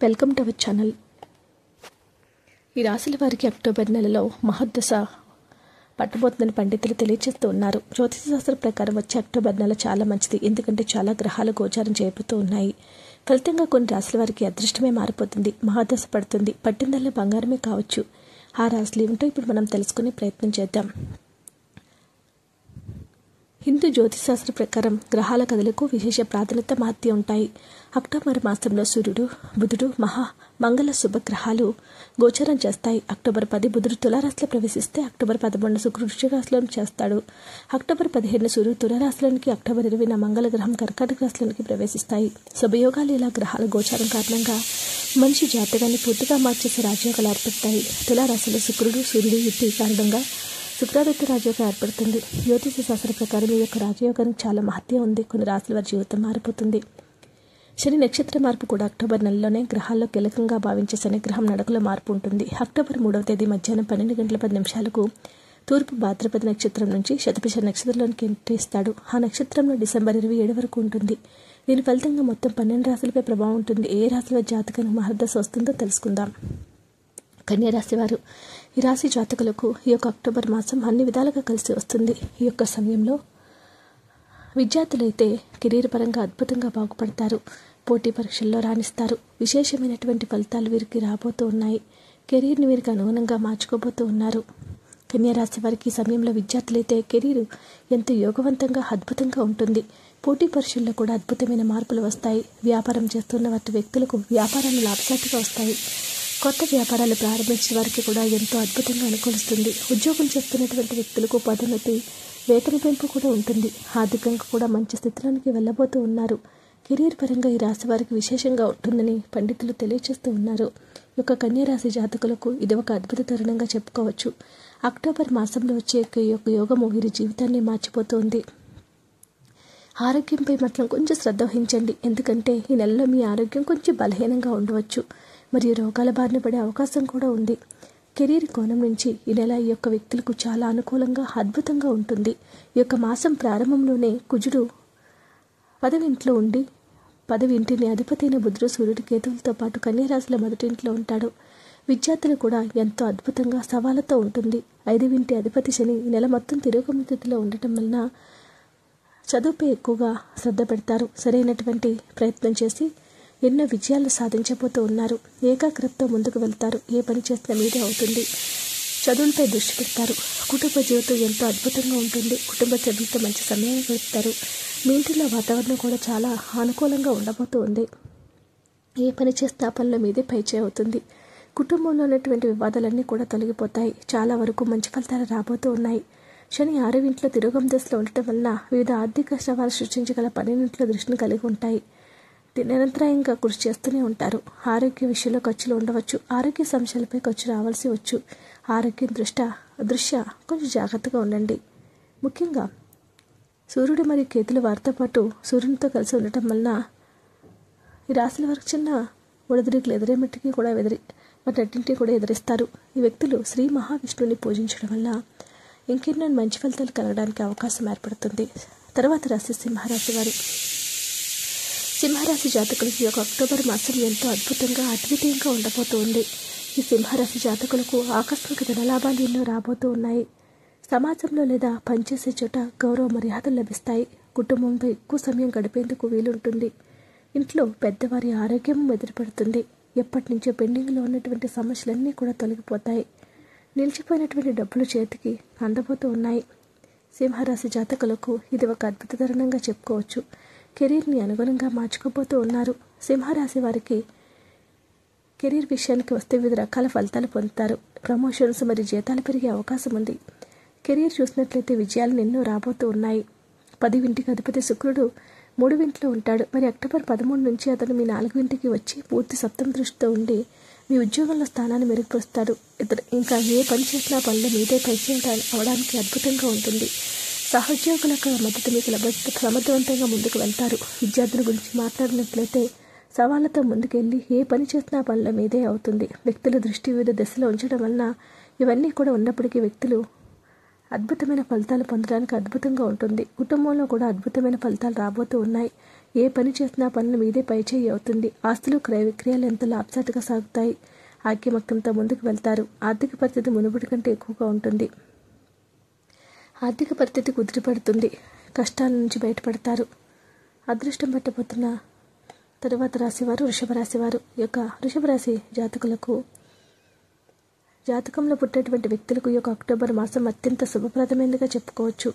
Welcome to our channel. ఈ రాశుల వారికి అక్టోబర్ నెలలో మహద్దశ పట్టబోతుందని పండితులు తెలియజేస్తూ ఉన్నారు. జ్యోతిష శాస్త్ర ప్రకారం వచ్చే అక్టోబర్ నెల చాలా మంచిది. ఎందుకంటే చాలా గ్రహాలు గోచారం చేయబోతూ ఉన్నాయి. ఫలితంగా కొన్ని రాశుల వారికి అదృష్టమే మారిపోతుంది. మహద్దశ పడుతుంది. పట్టిందల్లా బంగారమే కావచ్చు. ఆ రాశులు ఏమిటో ఇప్పుడు మనం తెలుసుకునే ప్రయత్నం చేద్దాం. హిందూ జ్యోతిశాస్త్ర ప్రకారం గ్రహాల కథలకు విశేష ప్రాధాన్యత మహత్యం ఉంటాయి. అక్టోబర్ మాసంలో సూర్యుడు, బుధుడు, మంగళ శుభగ్రహాలు గోచరం చేస్తాయి. అక్టోబర్ 10 బుధుడు తులారాశిలో ప్రవేశిస్తే అక్టోబర్ 11 శుక్రుడు వృశ్చిక రాశిలో చేస్తాడు. అక్టోబర్ 15 సూర్యుడు తులారాశిలోనికి, అక్టోబర్ 20 మంగళ గ్రహం కర్కాటక రాశిలోనికి ప్రవేశిస్తాయి. శుభయోగాలు ఇలా గ్రహాల గోచారం కారణంగా మనిషి జాతకాన్ని పూర్తిగా మార్చేసే రాజయోగాలు ఏర్పడతాయి. తులారాశిలో శుక్రుడు, సూర్యుడు యుద్ధి కారణంగా శుక్రాదిత్య రాజయోగం ఏర్పడుతుంది. జ్యోతిష శాస్త్ర ప్రకారం ఈ యొక్క రాజయోగానికి చాలా మహత్యం ఉంది. కొన్ని రాశుల వారి జీవితం మారిపోతుంది. శని నక్షత్ర మార్పు కూడా అక్టోబర్ నెలలోనే గ్రహాల్లో కీలకంగా భావించే శనిగ్రహం నడకలో మార్పు ఉంటుంది. అక్టోబర్ 3వ తేదీ మధ్యాహ్నం 12 గంటల 10 నిమిషాలకు తూర్పు భాద్రపద నక్షత్రం నుంచి శతభిష నక్షత్రంలోనికి ఎంట్రీ ఇస్తాడు. ఆ నక్షత్రంలో డిసెంబర్ 27 వరకు ఉంటుంది. దీని ఫలితంగా మొత్తం 12 రాశులపై ప్రభావం ఉంటుంది. ఏ రాశుల జాతకానికి మహద్దశ వస్తుందో తెలుసుకుందాం. కన్యా రాశి వారు, ఈ రాశి జాతకులకు ఈ యొక్క అక్టోబర్ మాసం అన్ని విధాలుగా కలిసి వస్తుంది. ఈ యొక్క సమయంలో విద్యార్థులైతే కెరీర్ పరంగా అద్భుతంగా బాగుపడతారు. పోటీ పరీక్షల్లో రాణిస్తారు. విశేషమైనటువంటి ఫలితాలు వీరికి రాబోతూ ఉన్నాయి. కెరీర్ని వీరికి అనుగుణంగా మార్చుకోబోతూ ఉన్నారు. కన్యా రాశి వారికి ఈ సమయంలో విద్యార్థులైతే కెరీర్ ఎంతో యోగవంతంగా అద్భుతంగా ఉంటుంది. పోటీ పరీక్షల్లో కూడా అద్భుతమైన మార్పులు వస్తాయి. వ్యాపారం చేస్తున్న వాటి వ్యక్తులకు వ్యాపారాలు లాభసాటిగా వస్తాయి. కొత్త వ్యాపారాలు ప్రారంభించిన వారికి కూడా ఎంతో అద్భుతంగా అనుకూలిస్తుంది. ఉద్యోగం చేస్తున్నటువంటి వ్యక్తులకు పదోన్నతి, వేతన పెంపు కూడా ఉంటుంది. ఆర్థికంగా కూడా మంచి స్థితిలోనికి వెళ్ళబోతూ ఉన్నారు. కెరీర్ పరంగా ఈ రాశి వారికి విశేషంగా ఉంటుందని పండితులు తెలియజేస్తూ ఉన్నారు. ఈ యొక్క కన్యా రాశి జాతకులకు ఇది ఒక అద్భుత తరుణంగా చెప్పుకోవచ్చు. అక్టోబర్ మాసంలో వచ్చే ఈ యొక్క యోగము వీరి జీవితాన్ని మార్చిపోతుంది. ఆరోగ్యంపై మాత్రం కొంచెం శ్రద్ధ వహించండి. ఎందుకంటే ఈ నెలలో మీ ఆరోగ్యం కొంచెం బలహీనంగా ఉండవచ్చు. మరియు రోగాల బారిన పడే అవకాశం కూడా ఉంది. కెరీర్ కోణం నుంచి ఈ నెల ఈ యొక్క వ్యక్తులకు చాలా అనుకూలంగా అద్భుతంగా ఉంటుంది. ఈ యొక్క మాసం ప్రారంభంలోనే కుజుడు 10వ ఇంట్లో ఉండి 10వ ఇంటిని అధిపతి అయిన బుధుడు, సూర్యుడు, కేతువులతో పాటు కన్యా రాశిలో 1వ ఇంట్లో ఉంటాడు. విద్యార్థులు కూడా ఎంతో అద్భుతంగా సవాళ్ళతో ఉంటుంది. 5వ ఇంటి అధిపతి శని ఈ నెల మొత్తం తిరోగమన స్థితిలో ఉండటం వలన చదువుపై ఎక్కువగా శ్రద్ధ పెడతారు. సరైనటువంటి ప్రయత్నం చేసి ఎన్నో విజయాలు సాధించబోతూ ఉన్నారు. ఏకాగ్రతతో ముందుకు వెళ్తారు. ఏ పని చేసినా మీదే అవుతుంది. చదువులపై దృష్టి పెడతారు. కుటుంబ జీవితం ఎంతో అద్భుతంగా ఉంటుంది. కుటుంబ సభ్యులతో మంచి సమయాన్ని గడుపుతారు. మీ ఇంటిలో వాతావరణం కూడా చాలా అనుకూలంగా ఉండబోతూ ఉంది. ఏ పని చేస్తే ఆ పనిలో మీదే పైచే అవుతుంది. కుటుంబంలో ఉన్నటువంటి వివాదాలన్నీ కూడా తొలగిపోతాయి. చాలా వరకు మంచి ఫలితాలు రాబోతూ ఉన్నాయి. శని 6వ ఇంట్లో తిరోగమ దశలో ఉండటం వలన వివిధ ఆర్థిక సవాలు సృష్టించగల పనిలో దృష్టిని కలిగి ఉంటాయి. నిరంతరాయంగా కృషి చేస్తూనే ఉంటారు. ఆరోగ్య విషయంలో ఖర్చులు ఉండవచ్చు. ఆరోగ్య సమస్యలపై ఖర్చు రావాల్సి వచ్చు. ఆరోగ్యం దృష్ట్యా కొంచెం జాగ్రత్తగా ఉండండి. ముఖ్యంగా సూర్యుడు మరియు కేతులు వారితో పాటు సూర్యునితో కలిసి ఉండటం వలన ఈ రాశుల వరకు చిన్న ఒడిదుడుకులు ఎదురేమట్టికి కూడా వాటింటిని కూడా ఎదురిస్తారు. ఈ వ్యక్తులు శ్రీ మహావిష్ణువుని పూజించడం వల్ల ఇంకెన్నో మంచి ఫలితాలు కలగడానికి అవకాశం ఏర్పడుతుంది. తర్వాత రాశి సింహరాశి వారు. సింహరాశి జాతకులకి ఒక అక్టోబర్ మాసం ఎంతో అద్భుతంగా అద్వితీయంగా ఉండబోతోంది. ఈ సింహరాశి జాతకులకు ఆకస్మిక ధనలాభాలు ఎన్నో రాబోతూ ఉన్నాయి. సమాజంలో లేదా పనిచేసే చోట గౌరవ మర్యాదలు లభిస్తాయి. కుటుంబంతో ఎక్కువ సమయం గడిపేందుకు వీలుంటుంది. ఇంట్లో పెద్దవారి ఆరోగ్యం ఎదురుపడుతుంది. ఎప్పటి నుంచో పెండింగ్లో ఉన్నటువంటి సమస్యలన్నీ కూడా తొలగిపోతాయి. నిలిచిపోయినటువంటి డబ్బులు చేతికి అందబోతూ ఉన్నాయి. సింహరాశి జాతకులకు ఇది ఒక అద్భుత తరుణంగా చెప్పుకోవచ్చు. కెరీర్ని అనుగుణంగా మార్చుకోబోతూ ఉన్నారు. సింహరాశి వారికి కెరీర్ విషయానికి వస్తే వివిధ రకాల ఫలితాలు పొందుతారు. ప్రమోషన్స్ మరియు జీతాలు పెరిగే అవకాశం ఉంది. కెరీర్ చూసినట్లయితే విజయాలు ఎన్నో రాబోతూ ఉన్నాయి. 10వ ఇంటికి అధిపతి శుక్రుడు 3వ ఇంట్లో ఉంటాడు. మరి అక్టోబర్ 13 నుంచి అతను మీ 4వ ఇంటికి వచ్చి పూర్తి సప్తమ దృష్టితో ఉండి మీ ఉద్యోగంలో స్థానాన్ని మెరుగుపరుస్తాడు. ఇంకా ఏ పని చేసినా పనులు మీదే పైచేయడం అవడానికి అద్భుతంగా ఉంటుంది. సహోద్యోగులకు మద్దతు మీకు సమర్థవంతంగా ముందుకు వెళ్తారు. విద్యార్థుల గురించి మాట్లాడినట్లయితే సవాళ్లతో ముందుకెళ్ళి ఏ పని చేసినా పనుల మీదే అవుతుంది. వ్యక్తుల దృష్టి వివిధ దశలో ఉంచడం వలన ఇవన్నీ కూడా ఉన్నప్పటికీ వ్యక్తులు అద్భుతమైన ఫలితాలు పొందడానికి అద్భుతంగా ఉంటుంది. కుటుంబంలో కూడా అద్భుతమైన ఫలితాలు రాబోతూ ఉన్నాయి. ఏ పని చేసినా పనుల మీదే పైచేయి అవుతుంది. ఆస్తులు క్రయ విక్రయాలు ఎంతో లాభసాటిగా సాగుతాయి. ఐక్యమత్యంతో ముందుకు వెళ్తారు. ఆర్థిక పరిస్థితి మునుపటి కంటే ఎక్కువగా ఉంటుంది. ఆర్థిక పరిస్థితి కుదిరిపడుతుంది. కష్టాల నుంచి బయటపడతారు. అదృష్టం పట్టబోతున్న తరువాత రాశివారు వృషభ రాశివారు. ఈ యొక్క వృషభ రాశి జాతకంలో పుట్టినటువంటి వ్యక్తులకు ఈ యొక్క అక్టోబర్ మాసం అత్యంత శుభప్రదమైనదిగా చెప్పుకోవచ్చు.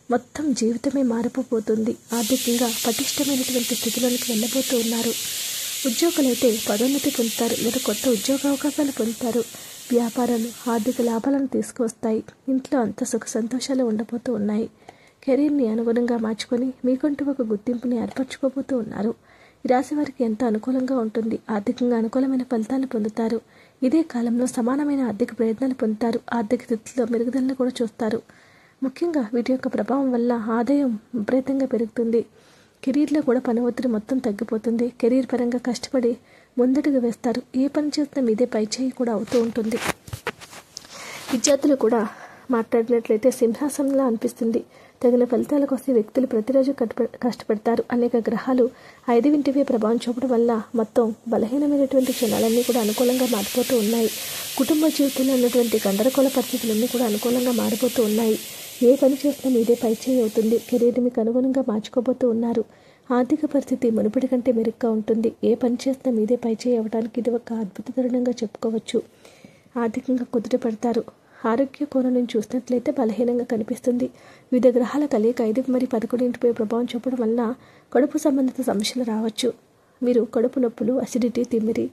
మొత్తం జీవితమే మారిపోతుంది. ఆర్థికంగా పటిష్టమైనటువంటి స్థితిలోనికి వెళ్ళబోతూ ఉన్నారు. ఉద్యోగులైతే పదోన్నతి పొందుతారు లేదా కొత్త ఉద్యోగ అవకాశాలు పొందుతారు. వ్యాపారాలు ఆర్థిక లాభాలను తీసుకువస్తాయి. ఇంట్లో అంత సుఖ సంతోషాలు ఉండబోతూ ఉన్నాయి. కెరీర్ని అనుగుణంగా మార్చుకొని మీకంటూ ఒక గుర్తింపుని ఏర్పరచుకోబోతూ ఉన్నారు. ఈ రాశి వారికి ఎంతో అనుకూలంగా ఉంటుంది. ఆర్థికంగా అనుకూలమైన ఫలితాలు పొందుతారు. ఇదే కాలంలో సమానమైన ఆర్థిక ప్రయత్నాలు పొందుతారు. ఆర్థిక స్థితిలో మెరుగుదలను కూడా చూస్తారు. ముఖ్యంగా వీటి యొక్క ప్రభావం వల్ల ఆదాయం విపరీతంగా పెరుగుతుంది. కెరీర్లో కూడా పని ఒత్తిడి మొత్తం తగ్గిపోతుంది. కెరీర్ పరంగా కష్టపడి ముందడుగు వేస్తారు. ఏ పని చేసినా మీదే పైచేయి కూడా అవుతూ ఉంటుంది. విద్యార్థులు కూడా మాట్లాడినట్లయితే సింహాసనంలా అనిపిస్తుంది. తగిన ఫలితాల కోసం వ్యక్తులు ప్రతిరోజు కష్టపడతారు. అనేక గ్రహాలు 5 ప్రభావం చూపడం వల్ల మొత్తం బలహీనమైనటువంటి క్షణాలన్నీ కూడా అనుకూలంగా మారిపోతూ ఉన్నాయి. కుటుంబ జీవితంలో ఉన్నటువంటి గందరగోళ పరిస్థితులన్నీ కూడా అనుకూలంగా మారిపోతూ ఉన్నాయి. ఏ పని చేసినా మీదే పైచేయి అవుతుంది. కెరీర్ మీకు అనుగుణంగా మార్చుకోబోతూ ఉన్నారు. ఆర్థిక పరిస్థితి మునుపటి కంటే మెరుగ్గా ఉంటుంది. ఏ పని చేసినా మీదే పైచేయి అవ్వడానికి ఇది ఒక అద్భుత తరుణంగా చెప్పుకోవచ్చు. ఆర్థికంగా కుదుటపడతారు. ఆరోగ్య కోణం నుంచి చూసినట్లయితే బలహీనంగా కనిపిస్తుంది. వివిధ గ్రహాల కలయిక 5 మరియు 11 ప్రభావం చూపడం వల్ల కడుపు సంబంధిత సమస్యలు రావచ్చు. మీరు కడుపు నొప్పులు, అసిడిటీ, తిమ్మిరి,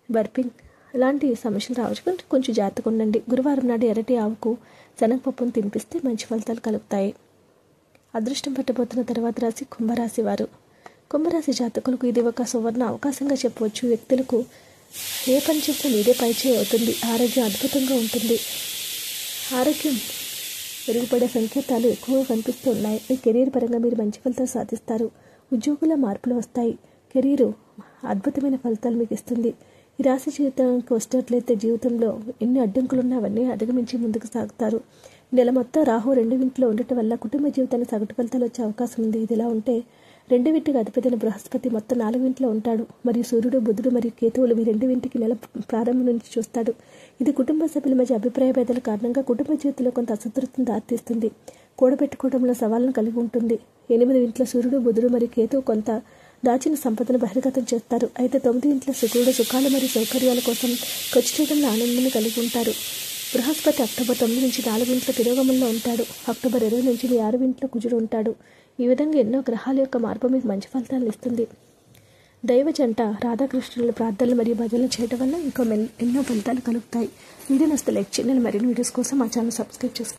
బర్పింగ్ ఇలాంటి సమస్యలు రావచ్చు. కొంచెం జాగ్రత్తగా ఉండండి. గురువారం నాడు ఎర్రటి ఆవుకు శనగపప్పును తినిపిస్తే మంచి ఫలితాలు కలుగుతాయి. అదృష్టం పట్టబోతున్న తర్వాత రాశి కుంభరాశి వారు. కుంభరాశి జాతకులకు ఇది ఒక సువర్ణ అవకాశంగా చెప్పవచ్చు. వ్యక్తులకు ఏ పని చేసినా మీదే పైచేయి అవుతుంది. ఆరోగ్యం అద్భుతంగా ఉంటుంది. ఆరోగ్యం మెరుగుపడే సంకేతాలు ఎక్కువగా కనిపిస్తూ ఉన్నాయి. మీ కెరీర్ పరంగా మీరు మంచి ఫలితాలు సాధిస్తారు. ఉద్యోగుల మార్పులు వస్తాయి. కెరీరు అద్భుతమైన ఫలితాలు మీకు ఇస్తుంది. ఈ రాశి జీవితానికి వచ్చినట్లయితే జీవితంలో ఎన్ని అడ్డంకులున్నా అవన్నీ అధిగమించి ముందుకు సాగుతారు. నెల మొత్తం రాహు 2 ఉండటం వల్ల కుటుంబ జీవితానికి సగటు ఫలితాలు వచ్చే అవకాశం ఉంది. ఇదిలా ఉంటే 2 అధిపతిని బృహస్పతి మొత్తం 4 ఉంటాడు. మరియు సూర్యుడు, బుధుడు మరియు కేతువులు ఈ 2 నెల ప్రారంభం నుంచి చూస్తాడు. ఇది కుటుంబ సభ్యుల మధ్య అభిప్రాయ భేదాల కారణంగా కుటుంబ జీవితంలో కొంత అసంతృప్తిని దారితీస్తుంది. కూడబెట్టుకోవడంలో సవాళ్ళను కలిగి ఉంటుంది. 8 సూర్యుడు, బుధుడు మరియు కేతువు కొంత దాచిన సంపదను బహిర్గతం చేస్తారు. అయితే 9 శుక్రుడు సుఖాలు మరియు సౌకర్యాల కోసం ఖర్చు చేయడంలో ఆనందాన్ని కలిగి ఉంటారు. బృహస్పతి అక్టోబర్ 9 నుంచి 4 తిరోగమనంలో ఉంటాడు. అక్టోబర్ 20 నుంచి 6 కుజుడు ఉంటాడు. ఈ విధంగా ఎన్నో గ్రహాల యొక్క మార్పు మీకు మంచి ఫలితాలను ఇస్తుంది. దైవ జంట రాధాకృష్ణుల ప్రార్థనలు మరియు భజనలు చేయడం వల్ల ఇంకా ఎన్నో ఫలితాలు కలుగుతాయి. వీడియో నచ్చితే లైక్ చేయండి. మరిన్ని వీడియోస్ కోసం మా ఛానల్ సబ్స్క్రైబ్ చేసుకోండి.